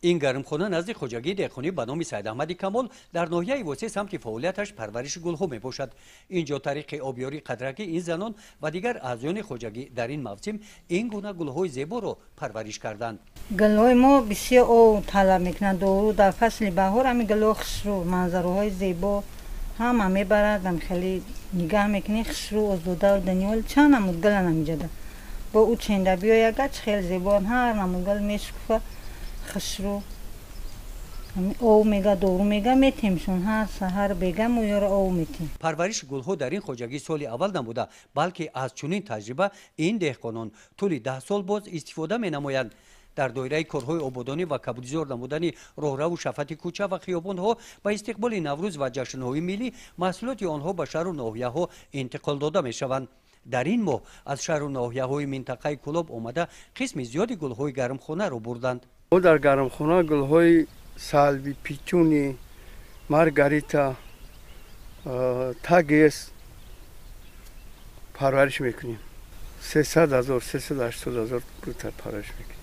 این گرمخانه نزد خوجگی دهقانی به نام سید احمد کمال در ناحیه واسه سمت فعالیتش پرورش گلها میباشد. اینجا طریق آبیاری قدرکی این زنان و دیگر اعضایان خوجگی در این موسم این گونه گلهای زیبا را پرورش کردند. گلهای ما بسیار او طلب میکنند. دورو در فصل بهار همین گلها خسرو منظرهای زیبا همه میبرد. هم خیلی نگاه میکنی خسرو آزاده و دنیال چند نمود گل نمیجده با او چنده بیای گچ خیلی زیبا هر نمود گل میشکفه خسرو او میگه دورو میگه میتیمشون هر سحر بگم و یار او میتیم. پرورش گلها در این خوجگی سال اول نبوده بلکه از چنین تجربه این دهقانان طول 10 سال باز استفاده مینمایند. در دایره کارهای آبادانی و کبودزار نمودن راهرو و شفت کوچه و خیابان‌ها با استقبال نوروز و جشن‌های ملی محصولات آنها به شهر و ناحیه‌ها انتقال داده می‌شوند. در این ماه از شهر و ناحیه‌های منطقه کلاب آمده قسم زیادی گل‌های گرمخانه را بردند. ما در گرمخانه گل‌های سالوی، پیتونی، مارگاریتا، تاگیس پرورش میکنیم. 300,000 380,000 بوتر پرورش میکنیم.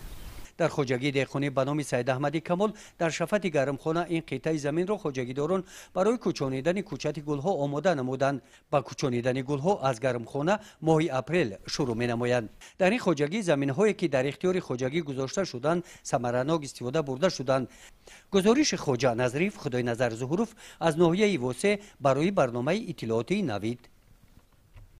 در خوجگی دهقانی به نام سید احمد کمال در شفت گرمخانه این قطعه زمین را خوجگیداران برای کوچانیدن کوچت گلها آماده نمودند. با کوچانیدن گلها از گرمخانه ماه اپریل شروع می نمایند. در این خوجگی زمین هایی که در اختیار خوجگی گذاشته شدند ثمرناک استفاده برده شدند. گزارش خوجا نظریف خدای نظر ظهوروف از ناحیه واسه برای برنامه اطلاعاتی نوید.